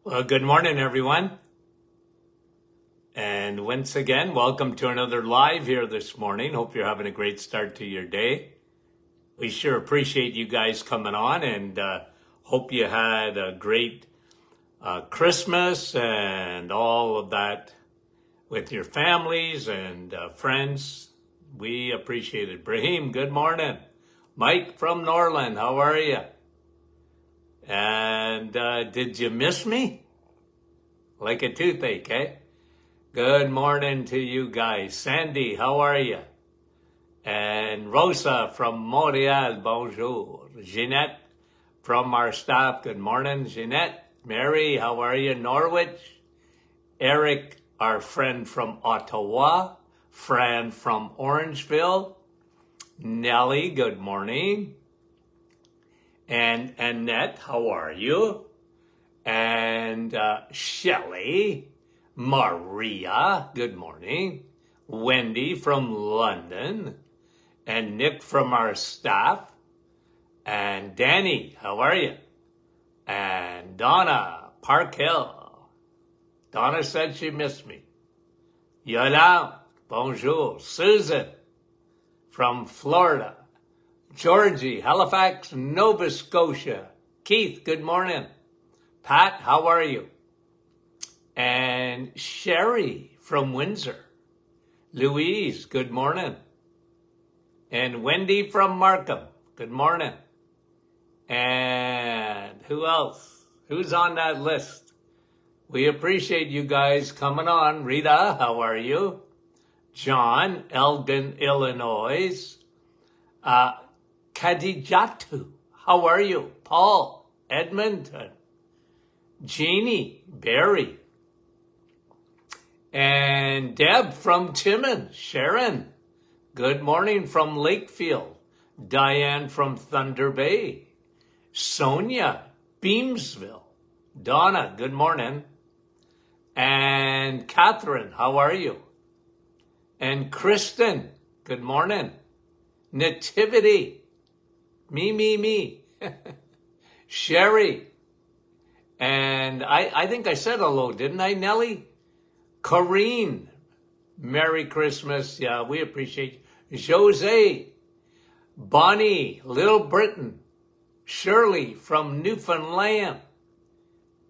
Well, good morning, everyone. And once again, welcome to another live here this morning. Hope you're having a great start to your day. We sure appreciate you guys coming on and hope you had a great Christmas and all of that with your families and friends. We appreciate it. Brahim, good morning. Mike from Norland, how are you? And did you miss me? Like a toothache, eh? Good morning to you guys. Sandy, how are you? And Rosa from Montreal, bonjour. Jeanette from our staff, good morning. Jeanette, Mary, how are you? Norwich. Eric, our friend from Ottawa. Fran from Orangeville. Nellie, good morning. And Annette, how are you? And Shelley. Maria, good morning. Wendy from London. And Nick from our staff. And Danny, how are you? And Donna, Park Hill. Donna said she missed me. Yolande, bonjour. Susan from Florida. Georgie, Halifax, Nova Scotia. Keith, good morning. Pat, how are you? And Sherry from Windsor. Louise, good morning. And Wendy from Markham, good morning. And who else? Who's on that list? We appreciate you guys coming on. Rita, how are you? John, Elgin, Illinois. Kadijatu, how are you? Paul, Edmonton. Jeannie, Barry. And Deb from Timmins. Sharon, good morning from Lakefield. Diane from Thunder Bay. Sonia, Beamsville. Donna, good morning. And Catherine, how are you? And Kristen, good morning. Nativity, me. Sherry, and I think I said hello, didn't I, Nellie? Corrine, Merry Christmas. Yeah, we appreciate you. Jose, Bonnie, Little Britain, Shirley from Newfoundland,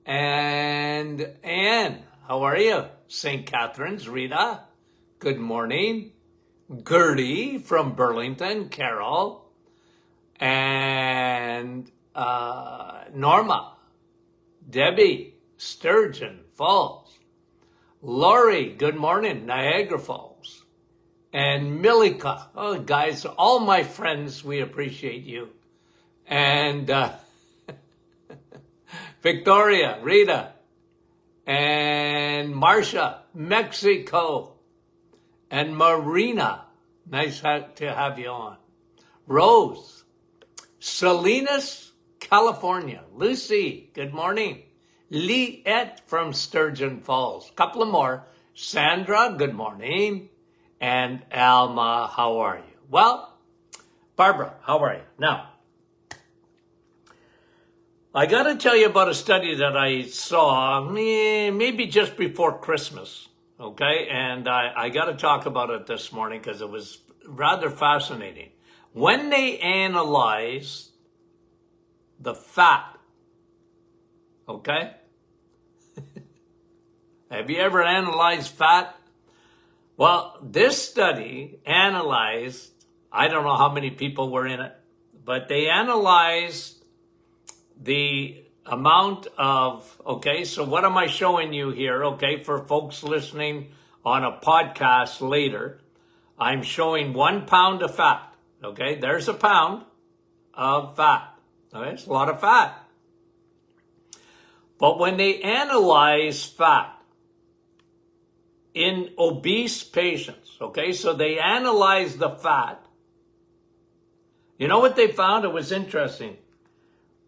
and Anne, how are you? St. Catharines, Rita, good morning. Gertie from Burlington, Carol, and Norma, Debbie, Sturgeon Falls. Lori, good morning, Niagara Falls. And Milika, oh guys, all my friends, we appreciate you. And Victoria, Rita, and Marcia, Mexico. And Marina, nice to have you on. Rose, Salinas, California. Lucy, good morning. Liette from Sturgeon Falls. Couple of more. Sandra, good morning. And Alma, how are you? Well, Barbara, how are you? Now, I got to tell you about a study that I saw maybe just before Christmas, okay? And I got to talk about it this morning because it was rather fascinating. When they analyzed the fat, okay? Have you ever analyzed fat? Well, this study analyzed, I don't know how many people were in it, but they analyzed the amount of, okay, so what am I showing you here, okay, for folks listening on a podcast later, I'm showing 1 pound of fat, okay, there's a pound of fat, okay, it's a lot of fat. But when they analyze fat in obese patients, okay, so they analyzed the fat, you know what they found? It was interesting.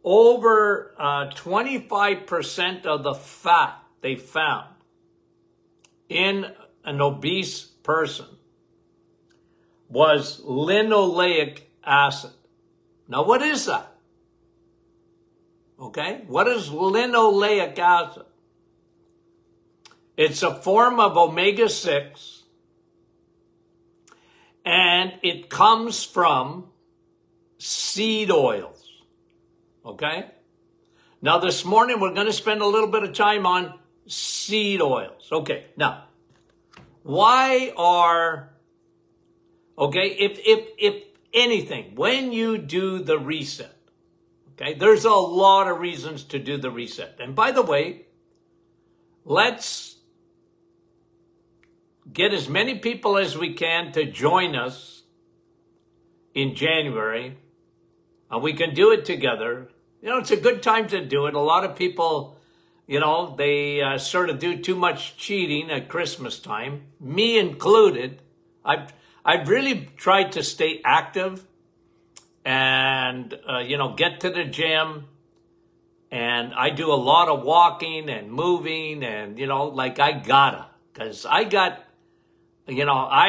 Over 25% of the fat they found in an obese person was linoleic acid. Now, what is that? Okay, what is linoleic acid? It's a form of omega-6, and it comes from seed oils. Okay? Now, this morning, we're going to spend a little bit of time on seed oils. Okay, now, if anything, when you do the reset, okay, there's a lot of reasons to do the reset. And by the way, let's get as many people as we can to join us in January, and we can do it together. You know, it's a good time to do it. A lot of people, you know, they sort of do too much cheating at Christmas time, me included. I've really tried to stay active and, get to the gym. And I do a lot of walking and moving and, because I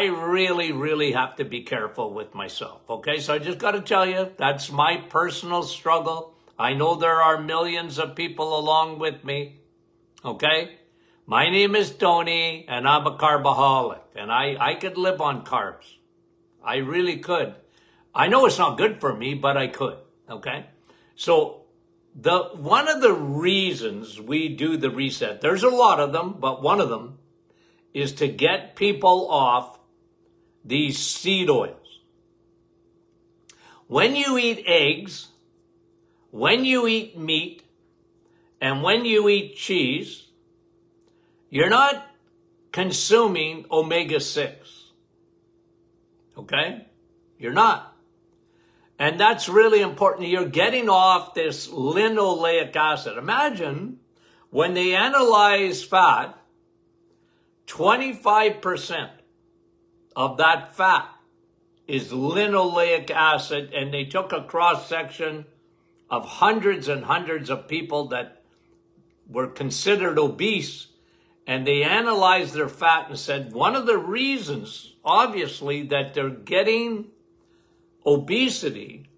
really, really have to be careful with myself. Okay, so I just got to tell you, that's my personal struggle. I know there are millions of people along with me. Okay, my name is Tony, and I'm a carbaholic, and I could live on carbs. I really could. I know it's not good for me, but I could. Okay, so one of the reasons we do the reset, there's a lot of them, but one of them is to get people off these seed oils. When you eat eggs, when you eat meat, and when you eat cheese, you're not consuming omega-6. Okay? You're not. And that's really important. You're getting off this linoleic acid. Imagine when they analyze fat, 25% of that fat is linoleic acid, and they took a cross-section of hundreds and hundreds of people that were considered obese, and they analyzed their fat and said one of the reasons, obviously, that they're getting obesity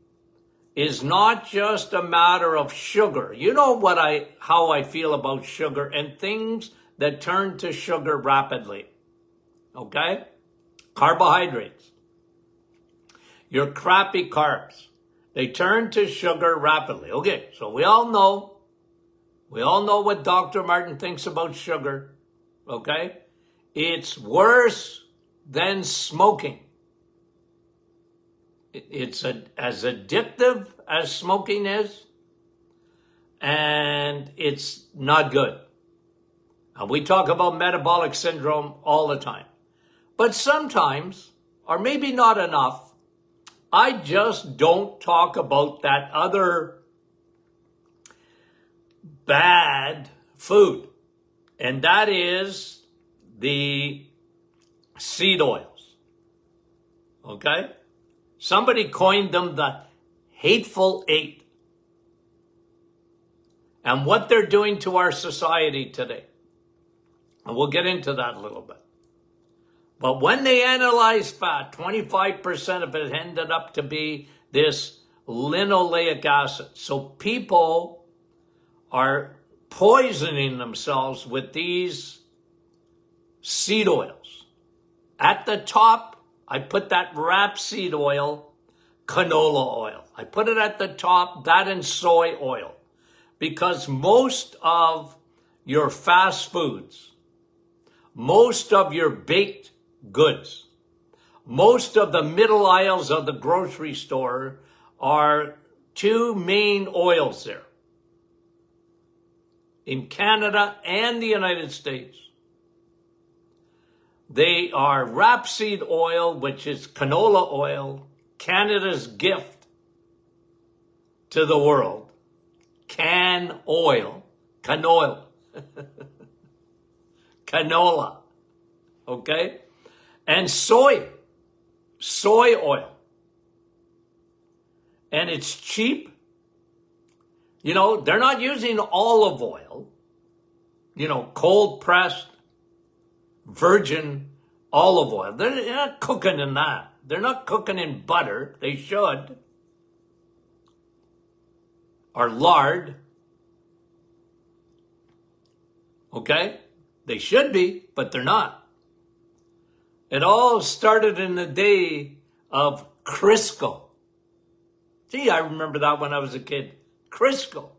is not just a matter of sugar. You know how I feel about sugar and things that turn to sugar rapidly. Okay? Carbohydrates. Your crappy carbs. They turn to sugar rapidly. Okay, so we all know what Dr. Martin thinks about sugar. Okay? It's worse than smoking. It's as addictive as smoking is, and it's not good. And we talk about metabolic syndrome all the time. But sometimes, or maybe not enough, I just don't talk about that other bad food. And that is the seed oils. Okay? Somebody coined them the hateful eight. And what they're doing to our society today. And we'll get into that a little bit. But when they analyzed fat, 25% of it ended up to be this linoleic acid. So people are poisoning themselves with these seed oils. At the top, I put that rapeseed oil, canola oil. I put it at the top, that and soy oil. Because most of your fast foods, most of your baked goods, most of the middle aisles of the grocery store are two main oils there. In Canada and the United States. They are rapeseed oil, which is canola oil, Canada's gift to the world. Can oil, canola, canola, okay? And soy oil. And it's cheap. You know, they're not using olive oil, cold pressed virgin olive oil. They're not cooking in that. They're not cooking in butter. They should. Or lard. Okay? They should be, but they're not. It all started in the day of Crisco. Gee, I remember that when I was a kid. Crisco.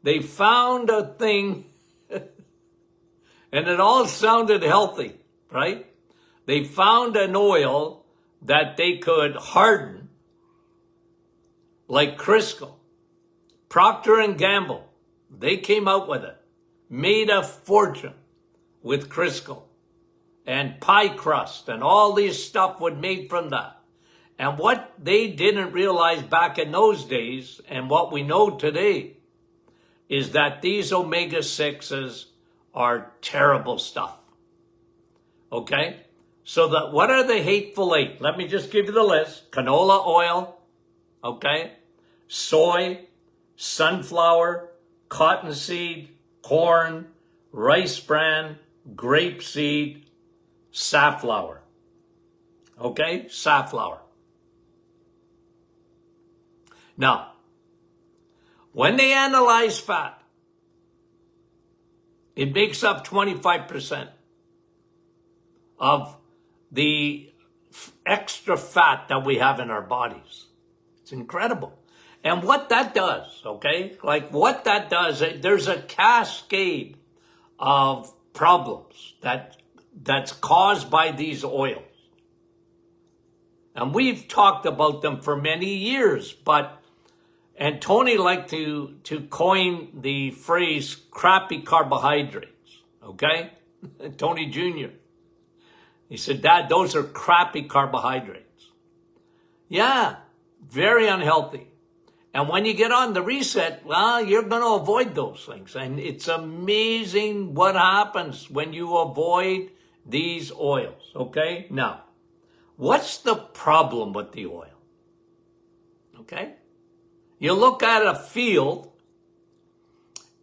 They found a thing, and it all sounded healthy, right? They found an oil that they could harden like Crisco. Procter and Gamble, they came out with it, made a fortune with Crisco, and pie crust and all this stuff was made from that. And what they didn't realize back in those days, and what we know today, is that these omega-6s are terrible stuff. Okay? So what are the hateful eight? Let me just give you the list. Canola oil, okay? Soy, sunflower, cottonseed, corn, rice bran, grapeseed, safflower. Okay? Safflower. Now, when they analyze fat, it makes up 25% of the extra fat that we have in our bodies. It's incredible. And what that does, okay, like what that does, there's a cascade of problems that's caused by these oils. And we've talked about them for many years, and Tony liked to coin the phrase crappy carbohydrates, okay? Tony Jr. He said, Dad, those are crappy carbohydrates. Yeah, very unhealthy. And when you get on the reset, well, you're going to avoid those things. And it's amazing what happens when you avoid these oils, okay? Now, what's the problem with the oil? Okay? You look at a field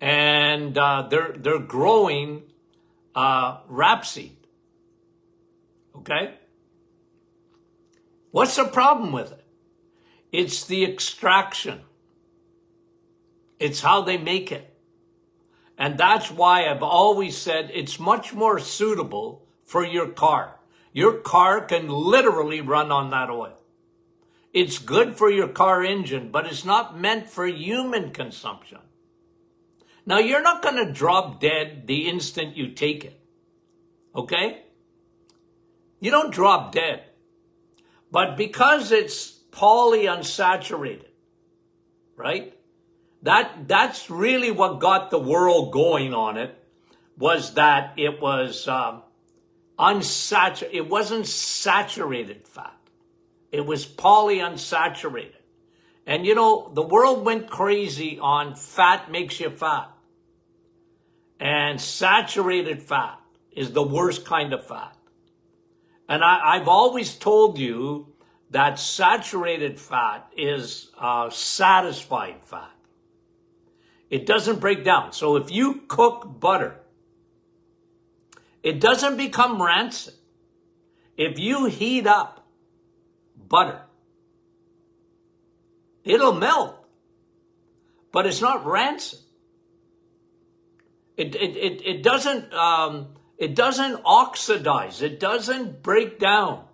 and they're growing rapeseed. Okay? What's the problem with it? It's the extraction. It's how they make it. And that's why I've always said it's much more suitable for your car. Your car can literally run on that oil. It's good for your car engine, but it's not meant for human consumption. Now, you're not going to drop dead the instant you take it. Okay? You don't drop dead. But because it's polyunsaturated, right? That's really what got the world going on it, was that it was unsaturated. It wasn't saturated fat. It was polyunsaturated. And you know, the world went crazy on fat makes you fat. And saturated fat is the worst kind of fat. And I've always told you that saturated fat is satisfied fat. It doesn't break down. So if you cook butter, it doesn't become rancid. If you heat up butter, it'll melt, but it's not rancid. It doesn't oxidize. It doesn't break down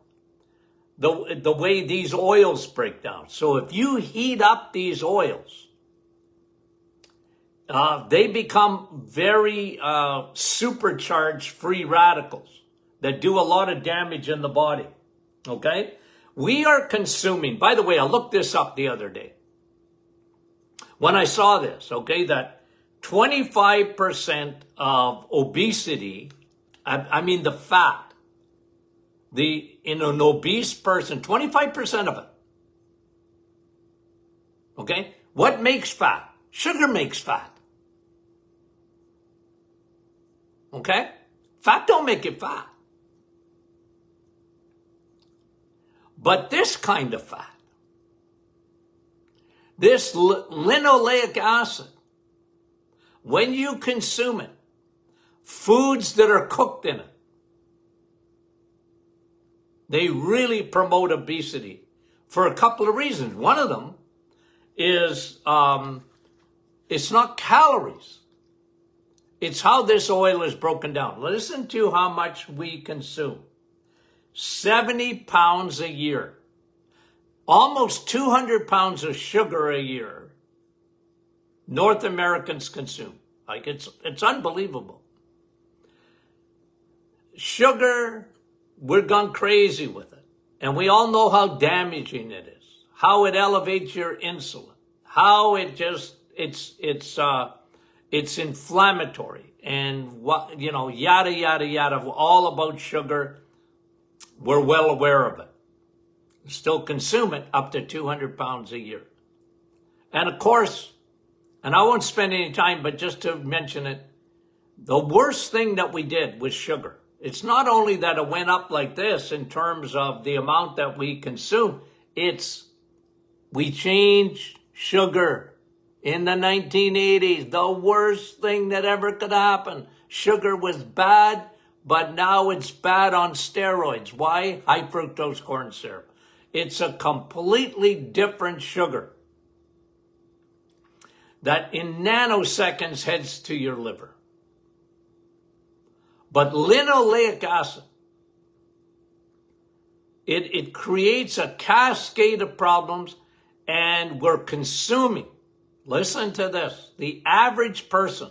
the way these oils break down. So if you heat up these oils, they become very supercharged free radicals that do a lot of damage in the body. Okay? We are consuming, by the way, I looked this up the other day when I saw this, okay, that 25% of obesity, I mean the fat, in an obese person, 25% of it. Okay? What makes fat? Sugar makes fat. Okay? Fat don't make it fat. But this kind of fat, this linoleic acid, when you consume it, foods that are cooked in it, they really promote obesity for a couple of reasons. One of them is it's not calories. It's how this oil is broken down. Listen to how much we consume. 70 pounds a year. Almost 200 pounds of sugar a year. North Americans consume. Like it's unbelievable. Sugar, we're gone crazy with it. And we all know how damaging it is. How it elevates your insulin. How it just, it's inflammatory. And what, yada, yada, yada, all about sugar. We're well aware of it. Still consume it up to 200 pounds a year. And of course, and I won't spend any time, but just to mention it, the worst thing that we did was sugar. It's not only that it went up like this in terms of the amount that we consume, we changed sugar in the 1980s. The worst thing that ever could happen. Sugar was bad, but now it's bad on steroids. Why? High fructose corn syrup. It's a completely different sugar that in nanoseconds heads to your liver. But linoleic acid, it creates a cascade of problems, and we're consuming. Listen to this. The average person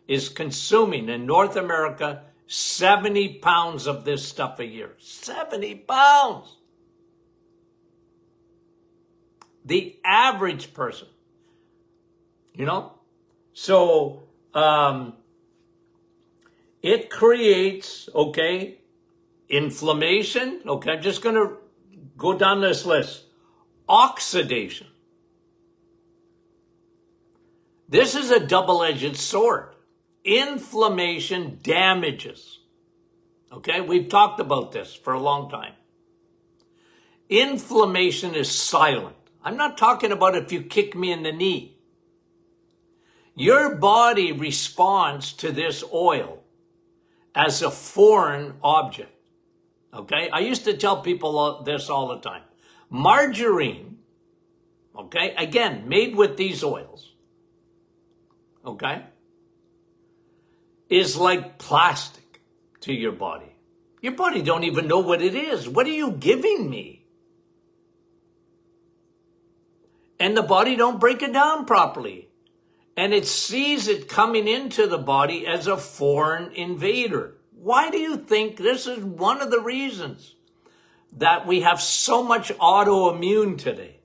is consuming in North America 70 pounds of this stuff a year. 70 pounds. The average person. So it creates, inflammation. I'm just going to go down this list. Oxidation. This is a double-edged sword. Inflammation damages. We've talked about this for a long time. Inflammation is silent. I'm not talking about if you kick me in the knee. Your body responds to this oil as a foreign object. I used to tell people this all the time. Margarine, again, made with these oils, is like plastic to your body. Your body don't even know what it is. What are you giving me? And the body don't break it down properly. And it sees it coming into the body as a foreign invader. Why do you think this is one of the reasons that we have so much autoimmune today?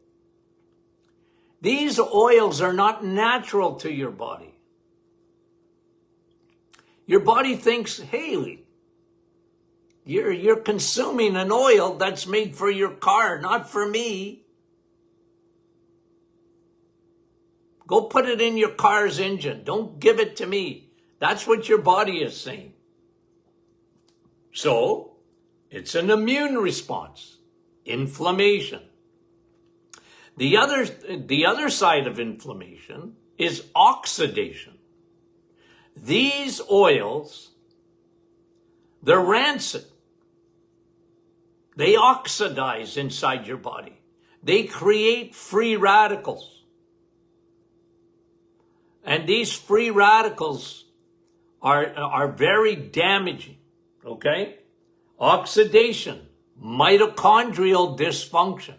These oils are not natural to your body. Your body thinks, hey, you're consuming an oil that's made for your car, not for me. Go put it in your car's engine. Don't give it to me. That's what your body is saying. So, it's an immune response. Inflammation. The other side of inflammation is oxidation. These oils, they're rancid. They oxidize inside your body. They create free radicals. And these free radicals are very damaging, Oxidation, mitochondrial dysfunction.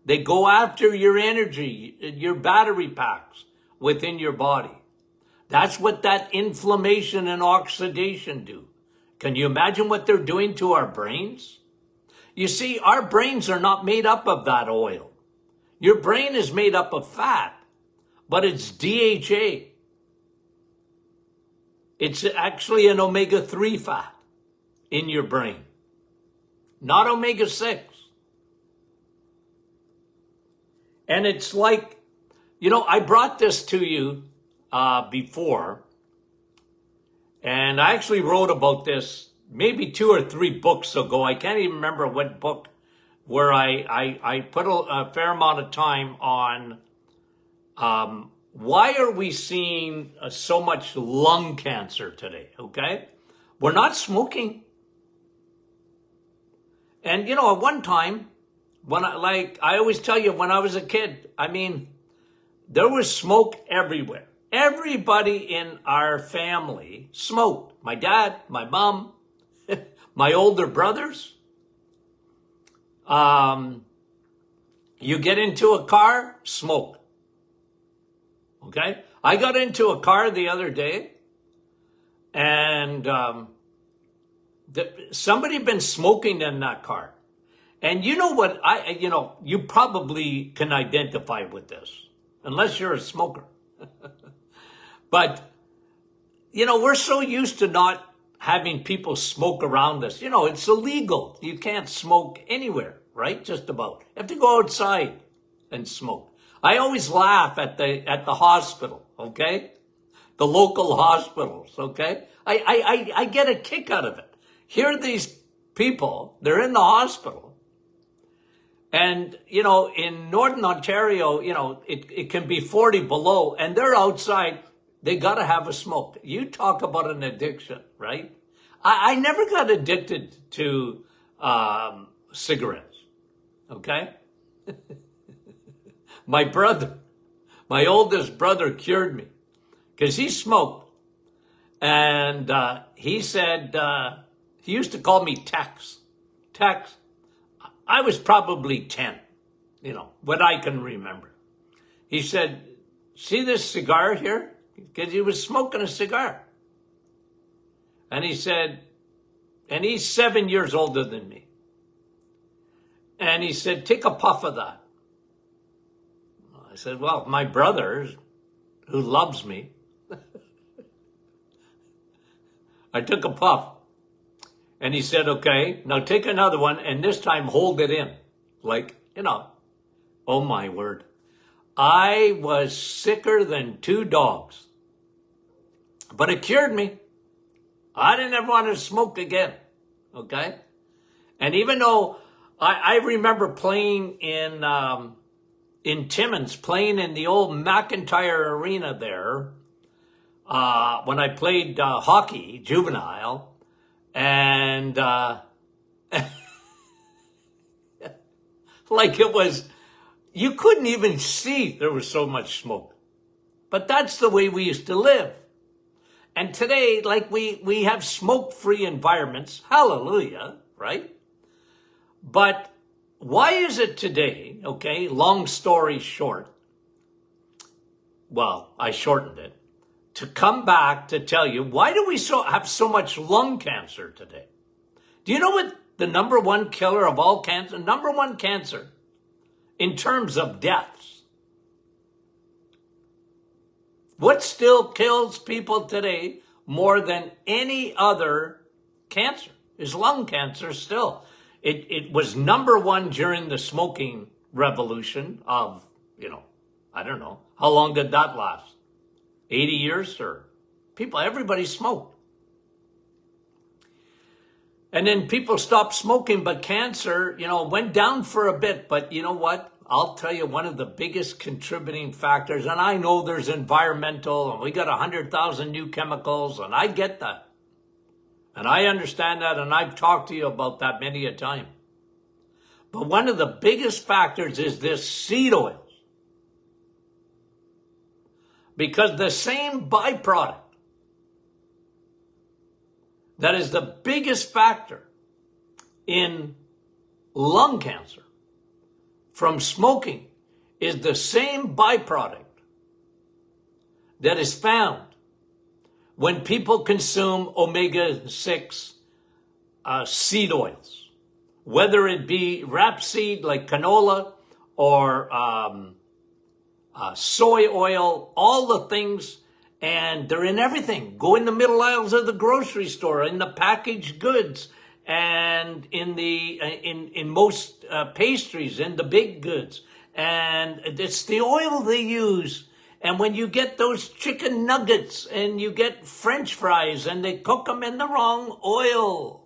They go after your energy, your battery packs within your body. That's what that inflammation and oxidation do. Can you imagine what they're doing to our brains? You see, our brains are not made up of that oil. Your brain is made up of fat. But it's DHA. It's actually an omega-3 fat in your brain, not omega-6. And it's like, I brought this to you before, and I actually wrote about this maybe 2 or 3 books ago. I can't even remember what book, where I put a fair amount of time on why are we seeing so much lung cancer today, We're not smoking. And, at one time, when I always tell you, when I was a kid, there was smoke everywhere. everybody in our family smoked. My dad, my mom, my older brothers. You get into a car, smoke. Okay? I got into a car the other day, and somebody been smoking in that car. And you know what? You probably can identify with this, unless you're a smoker. But, we're so used to not having people smoke around us. It's illegal. You can't smoke anywhere, right? Just about. You have to go outside and smoke. I always laugh at the hospital, okay? The local hospitals, okay? I get a kick out of it. Here are these people, they're in the hospital. And, in Northern Ontario, it can be 40 below, and they're outside. They got to have a smoke. You talk about an addiction, right? I never got addicted to cigarettes, okay? My oldest brother cured me because he smoked. And he said, he used to call me Tex. Tex. I was probably 10, what I can remember. He said, see this cigar here? Because he was smoking a cigar. And he said, and he's 7 years older than me. And he said, take a puff of that. I said, well, my brother, who loves me, I took a puff. And he said, okay, now take another one, and this time hold it in. Like, oh my word. I was sicker than 2 dogs. But it cured me. I didn't ever want to smoke again, okay? And even though I remember playing in Timmins, playing in the old McIntyre Arena there, when I played hockey, juvenile, and like it was, you couldn't even see there was so much smoke. But that's the way we used to live. And today, like we have smoke-free environments, hallelujah, right? But why is it today, okay, long story short, well, I shortened it, to come back to tell you, why do we have so much lung cancer today? Do you know what the number one killer of all cancer, number one cancer in terms of deaths? What still kills people today more than any other cancer is lung cancer still. It was number one during the smoking revolution of, I don't know. How long did that last? 80 years or everybody smoked. And then people stopped smoking, but cancer, went down for a bit. But you know what? I'll tell you one of the biggest contributing factors, and I know there's environmental, and we got 100,000 new chemicals, and I get that. And I understand that, and I've talked to you about that many a time. But one of the biggest factors is this seed oils. Because the same byproduct that is the biggest factor in lung cancer from smoking is the same byproduct that is found when people consume omega-6 seed oils, whether it be rapeseed like canola or soy oil, all the things, and they're in everything. Go in the middle aisles of the grocery store, in the packaged goods, and in the in most pastries, in the baked goods. And it's the oil they use. And when you get those chicken nuggets and you get French fries and they cook them in the wrong oil.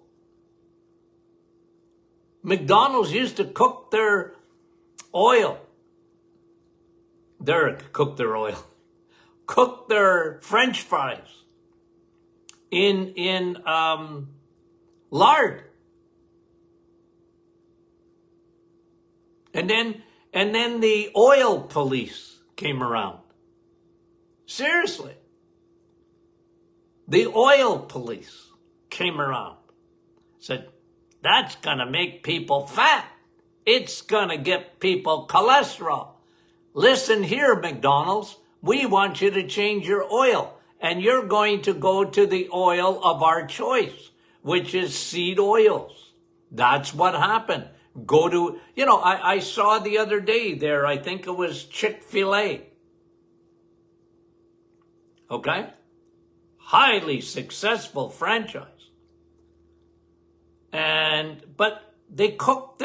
McDonald's used to cook their oil. Cook their French fries in lard. And then the oil police came around. Seriously. The oil police came around, said, that's going to make people fat. It's going to get people cholesterol. Listen here, McDonald's, we want you to change your oil, and you're going to go to the oil of our choice, which is seed oils. That's what happened. Go to, I saw the other day there, I think it was Chick-fil-A. Okay? Highly successful franchise. But they cook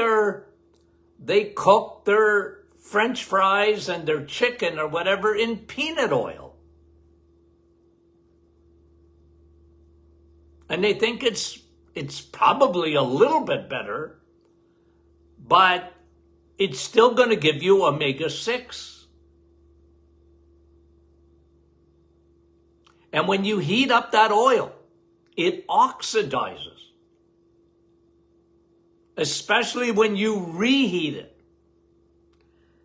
their French fries and their chicken or whatever in peanut oil. And they think it's probably a little bit better, but it's still going to give you omega-6. And when you heat up that oil, it oxidizes. Especially when you reheat it.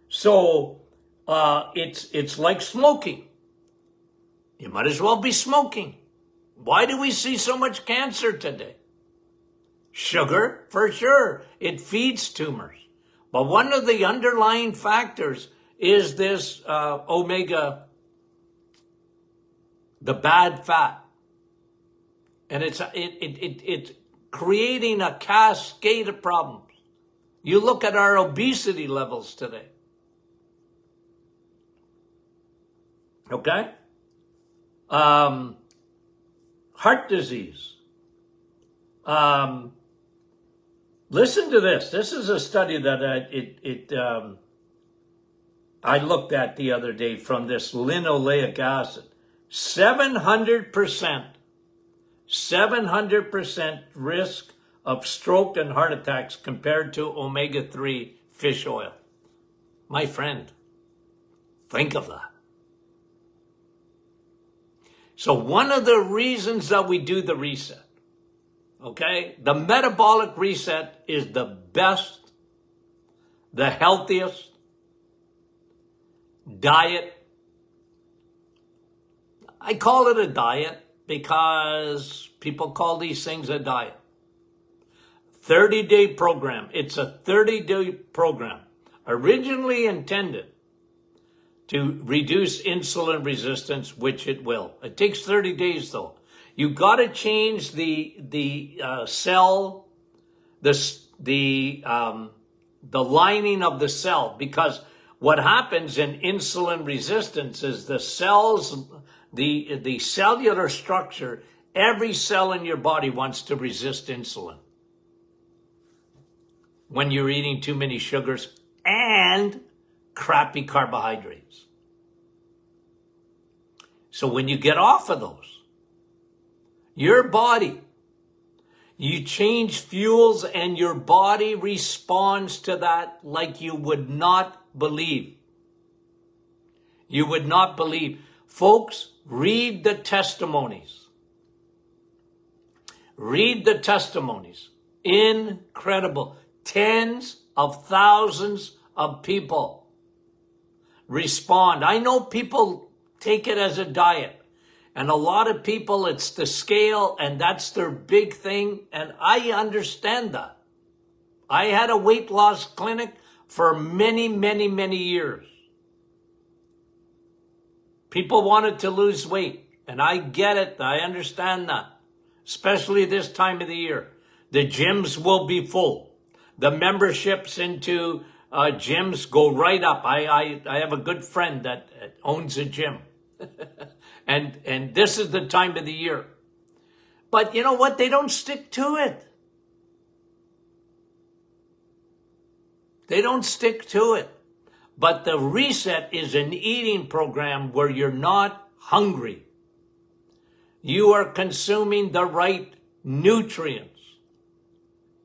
So it's like smoking. You might as well be smoking. Why do we see so much cancer today? Sugar, for sure. It feeds tumors. But one of the underlying factors is this omega, the bad fat. And it's creating a cascade of problems. You look at our obesity levels today. Okay? Heart disease. Listen to this. This is a study that I looked at the other day from this linoleic acid. 700% risk of stroke and heart attacks compared to omega-3 fish oil. My friend, think of that. So one of the reasons that we do the reset, okay, the metabolic reset is the best, the healthiest diet. I call it a diet because people call these things a diet. 30-day program. It's a 30-day program originally intended to reduce insulin resistance, which it will. It takes 30 days though. You got to change the cell, the lining of the cell, because what happens in insulin resistance is the cells, the cellular structure, every cell in your body wants to resist insulin when you're eating too many sugars and crappy carbohydrates. So when you get off of those, your body, you change fuels and your body responds to that like you would not believe. You would not believe. Folks, read the testimonies. Read the testimonies. Incredible. Tens of thousands of people respond. I know people take it as a diet. And a lot of people, it's the scale, and that's their big thing. And I understand that. I had a weight loss clinic for many, many, many years. People wanted to lose weight, and I get it. I understand that, especially this time of the year. The gyms will be full. The memberships into gyms go right up. I have a good friend that owns a gym. And this is the time of the year. But you know what? They don't stick to it. They don't stick to it. But the reset is an eating program where you're not hungry. You are consuming the right nutrients.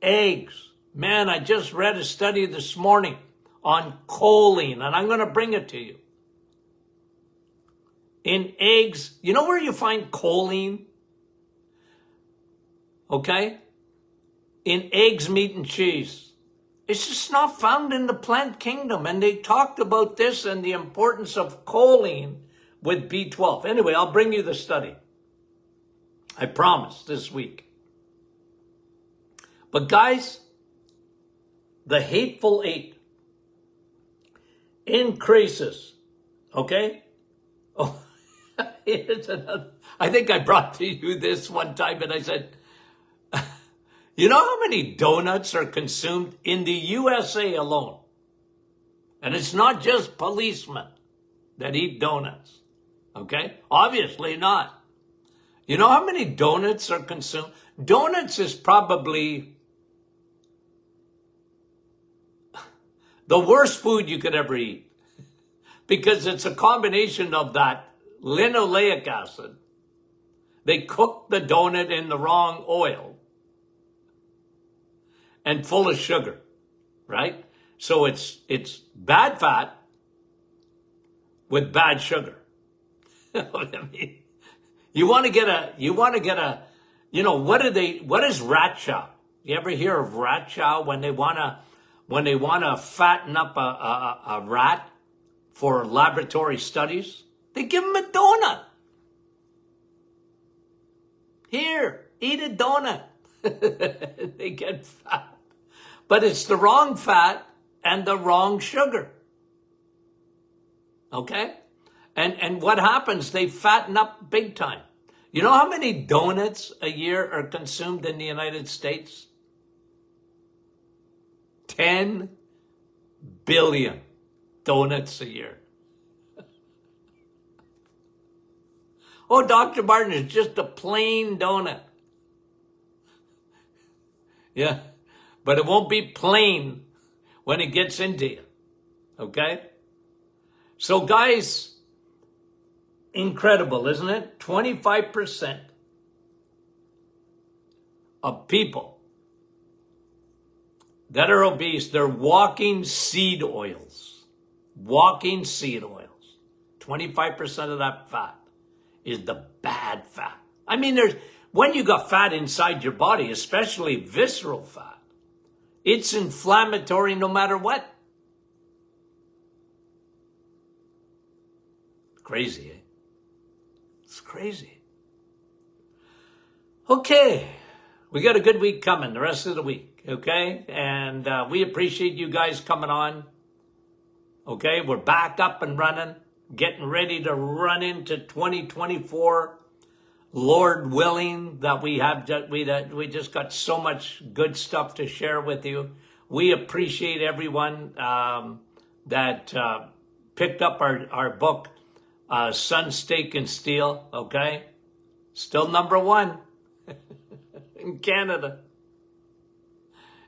Eggs. Man, I just read a study this morning on choline, and I'm going to bring it to you. In eggs, you know where you find choline? Okay? In eggs, meat, and cheese. It's just not found in the plant kingdom. And they talked about this and the importance of choline with B12. Anyway, I'll bring you the study. I promise this week. But guys, the hateful eight increases. Okay? Oh, here's another. I think I brought to you this one time and I said, you know how many donuts are consumed in the USA alone? And it's not just policemen that eat donuts. Okay? Obviously not. You know how many donuts are consumed? Donuts is probably the worst food you could ever eat because it's a combination of that linoleic acid. They cook the donut in the wrong oil and full of sugar, right? So it's bad fat with bad sugar. I mean, you want to get a, you know, what is rat chow? You ever hear of rat chow when they want to fatten up a rat for laboratory studies? They give them a donut. Here, eat a donut. They get fat. But it's the wrong fat and the wrong sugar. Okay? And what happens? They fatten up big time. You know how many donuts a year are consumed in the United States? 10 billion donuts a year. Oh, Dr. Martin, it's just a plain donut. Yeah, but it won't be plain when it gets into you. Okay? So guys, incredible, isn't it? 25% of people that are obese, they're walking seed oils. Walking seed oils. 25% of that fat is the bad fat. I mean, when you got fat inside your body, especially visceral fat, it's inflammatory no matter what. Crazy, eh? It's crazy. Okay, we got a good week coming the rest of the week, okay? And we appreciate you guys coming on. Okay, we're back up and running, getting ready to run into 2024. Lord willing, that we just got so much good stuff to share with you. We appreciate everyone that picked up our book, Sun, Steak, and Steel, okay? Still #1 in Canada.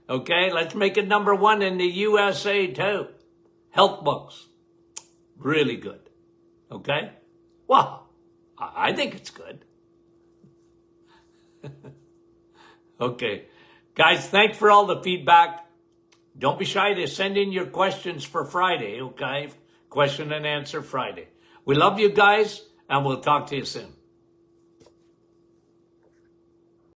Okay, let's make it #1 in the USA too. Health books, really good, okay? Well, I think it's good. Okay, guys, thanks for all the feedback. Don't be shy to send in your questions for Friday, okay? Question and answer Friday. We love you guys, and we'll talk to you soon.